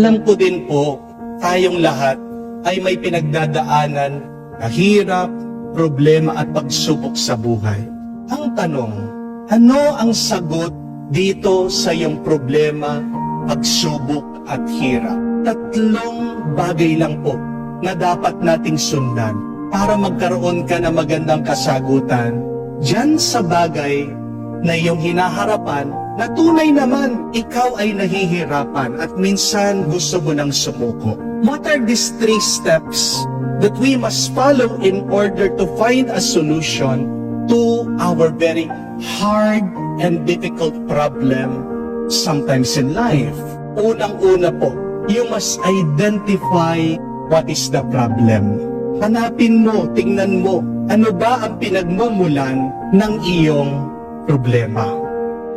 Alam ko din po, tayong lahat ay may pinagdadaanan na hirap, problema at pagsubok sa buhay. Ang tanong, ano ang sagot dito sa iyong problema, pagsubok at hirap? Tatlong bagay lang po na dapat nating sundan para magkaroon ka ng magandang kasagutan diyan sa bagay na iyong hinaharapan na tunay naman ikaw ay nahihirapan at minsan gusto mo nang sumuko. What are these 3 steps that we must follow in order to find a solution to our very hard and difficult problem sometimes in life? Unang-una po, you must identify what is the problem. Hanapin mo, tingnan mo, ano ba ang pinagmumulan ng iyong problema.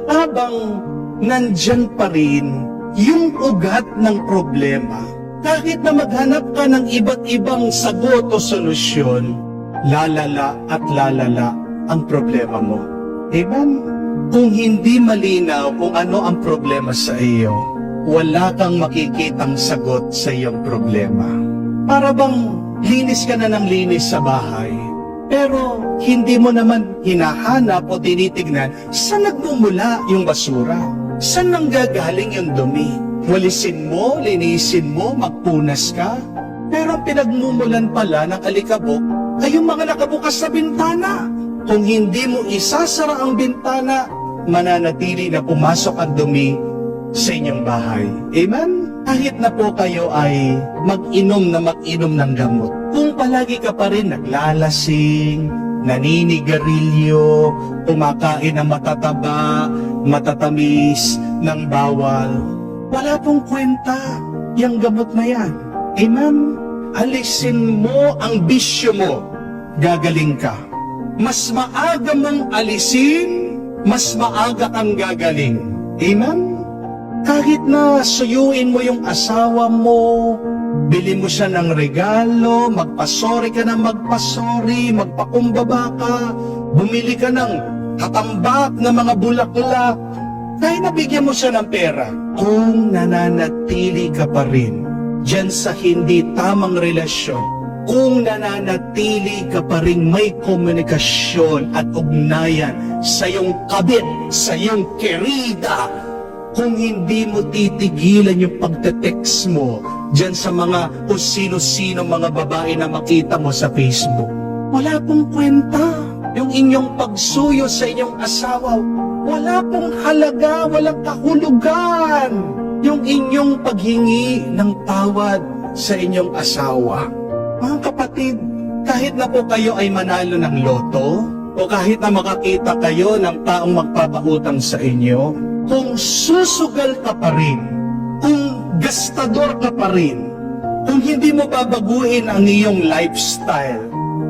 Habang nandyan pa rin yung ugat ng problema, kahit na maghanap ka ng iba't ibang sagot o solusyon, lalala at lalala ang problema mo. Amen? Kung hindi malinaw kung ano ang problema sa iyo, wala kang makikitang sagot sa iyong problema. Para bang linis ka na ng linis sa bahay, pero hindi mo naman hinahanap o tinitignan saan nagmumula yung basura, saan nanggagaling yung dumi. Walisin mo, linisin mo, magpunas ka, pero ang pinagmumulan pala ng alikabok ay yung mga nakabukas na bintana. Kung hindi mo isasara ang bintana, mananatili na pumasok ang dumi sa inyong bahay. Amen? Kahit na po kayo ay mag-inom ng gamot. Kung palagi ka pa rin naglalasing, naninigarilyo, kumakain ng matataba, matatamis, ng bawal, wala pong kwenta yung gamot na yan. Amen? Alisin mo ang bisyo mo, gagaling ka. Mas maaga mong alisin, mas maaga kang gagaling. Amen? Kahit na suyuin mo yung asawa mo, bili mo siya ng regalo, magpasori ka ng magpasori, magpakumbaba ka, bumili ka ng katambak na mga bulaklak, kahit nabigyan mo siya ng pera, kung nananatili ka pa rin dyan sa hindi tamang relasyon, kung nananatili ka pa rin may komunikasyon at ugnayan sa iyong kabit, sa iyong kerida, kung hindi mo titigilan yung pagte-text mo dyan sa mga kung sino-sino mga babae na makita mo sa Facebook, wala pong kwenta. Yung inyong pagsuyo sa inyong asawa, wala pong halaga, walang kahulugan. Yung inyong paghingi ng tawad sa inyong asawa. Mga kapatid, kahit na po kayo ay manalo ng loto, o kahit na makakita kayo ng taong magpapautang sa inyo, kung susugal ka pa rin, kung gastador ka pa rin, kung hindi mo babaguhin ang iyong lifestyle,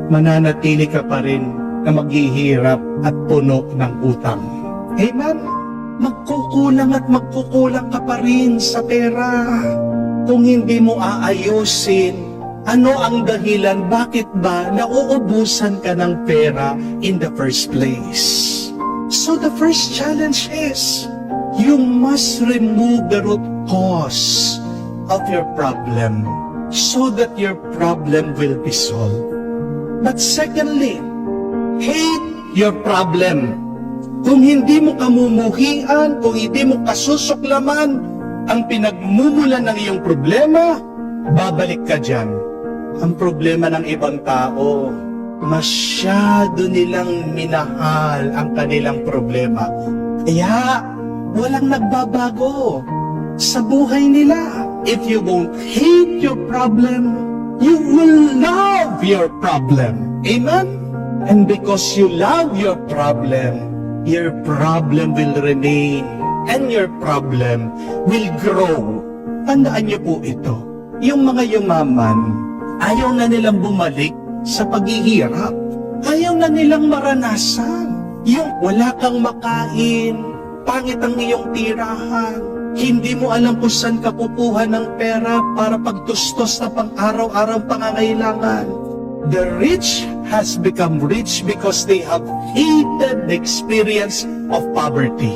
mananatili ka pa rin na maghihirap at puno ng utang. Amen? Magkukulang at magkukulang ka pa rin sa pera. Kung hindi mo aayusin, ano ang dahilan bakit ba nauubusan ka ng pera in the first place? So the first challenge is, you must remove the root cause of your problem so that your problem will be solved. But secondly, hate your problem. Kung hindi mo kamumuhian, kung hindi mo kasusuklaman ang pinagmumulan ng iyong problema, babalik ka dyan. Ang problema ng ibang tao, masyado nilang minahal ang kanilang problema. Kaya, walang nagbabago sa buhay nila. If you won't hate your problem, you will love your problem. Amen? And because you love your problem will remain and your problem will grow. Tandaan niyo po ito. Yung mga yumaman, ayaw na nilang bumalik sa paghihirap. Ayaw na nilang maranasan. Yung wala kang makain, pangit ang iyong tirahan, hindi mo alam kung saan ka kukuha ng pera para pagtustos na pang-araw-araw pangangailangan. The rich has become rich because they have hated the experience of poverty.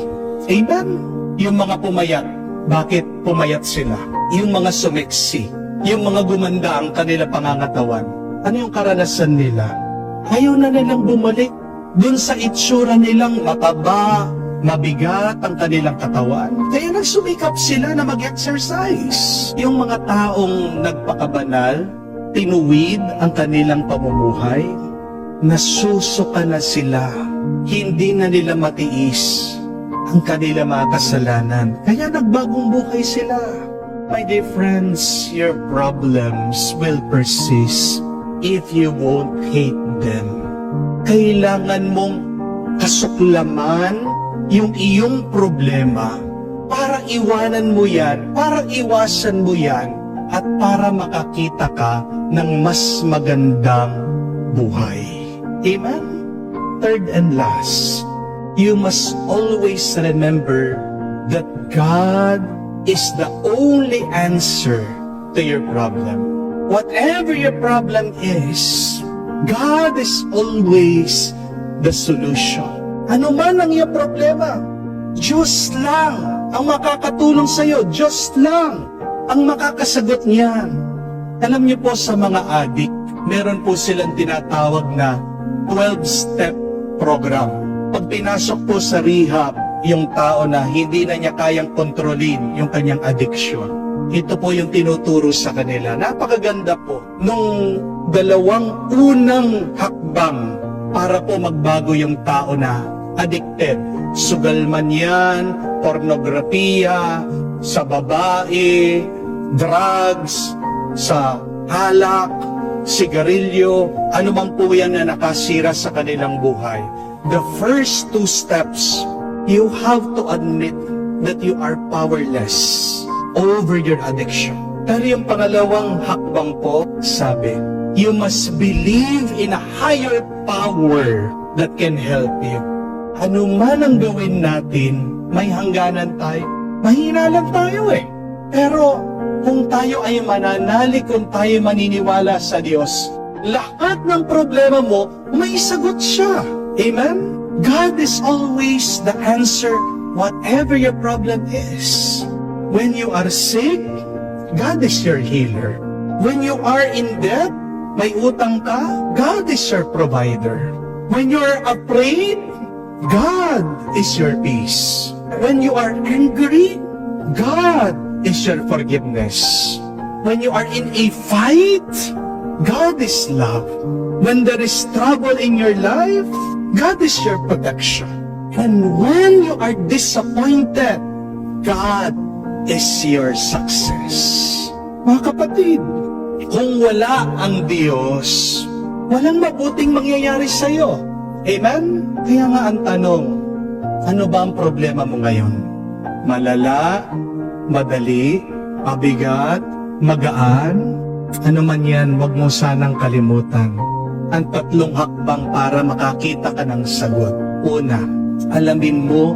Amen? Yung mga pumayat, Bakit pumayat sila? Yung mga sumeksi, yung mga gumanda ang kanila pangangatawan. Ano yung karanasan nila? Ayaw na nilang bumalik dun sa itsura nilang mataba, mabigat ang kanilang katawan. Kaya nagsumikap sila na mag-exercise. Yung mga taong nagpakabanal, tinuwid ang kanilang pamumuhay, nasusuka na sila. Hindi na nila matiis ang kanilang mga kasalanan. Kaya nagbagong buhay sila. My dear friends, your problems will persist if you won't hate them. Kailangan mong kasuklaman yung iyong problema para iwanan mo yan, para iwasan mo yan, at para makakita ka ng mas magandang buhay. Amen? Third and last, you must always remember that God is the only answer to your problem. Whatever your problem is, God is always the solution. Ano man ang iyong problema, Diyos lang ang makakatulong sa iyo. Diyos lang ang makakasagot niyan. Alam niyo po sa mga adik, meron po silang tinatawag na 12-step program. Pag pinasok po sa rehab, yung tao na hindi na niya kayang kontrolin yung kanyang addiction, ito po yung tinuturo sa kanila. Napakaganda po. Nung 2 unang hakbang para po magbago yung tao na addicted. Sugal man yan, pornografiya, sa babae, drugs, sa alak, sigarilyo, anumang po yan na nakasira sa kanilang buhay. The first 2 steps, you have to admit that you are powerless over your addiction. Pero yung pangalawang hakbang po, sabi, you must believe in a higher power that can help you. Ano man ang gawin natin, may hangganan tayo. Mahina lang tayo eh. Pero kung tayo ay mananalig, kung tayo maniniwala sa Diyos, lahat ng problema mo, may sagot siya. Amen? God is always the answer, whatever your problem is. When you are sick, God is your healer. When you are in debt, may utang ka, God is your provider. When you are afraid, God is your peace. When you are angry, God is your forgiveness. When you are in a fight, God is love. When there is trouble in your life, God is your protection. And when you are disappointed, God is your success. Mga kapatid, kung wala ang Diyos, walang mabuting mangyayari sa iyo. Amen? Kaya nga ang tanong, ano ba ang problema mo ngayon? Malala, madali, mabigat, magaan? Ano man yan, huwag mo sanang kalimutan ang 3 hakbang para makakita ka ng sagot. Una, alamin mo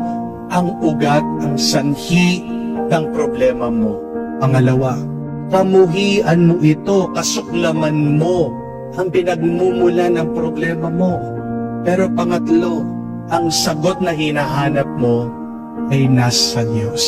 ang ugat, ang sanhi ng problema mo. Pangalawa, pamuhian mo ito, kasuklaman mo ang pinagmumula ng problema mo. Pero pangatlo, ang sagot na hinahanap mo ay nasa Diyos.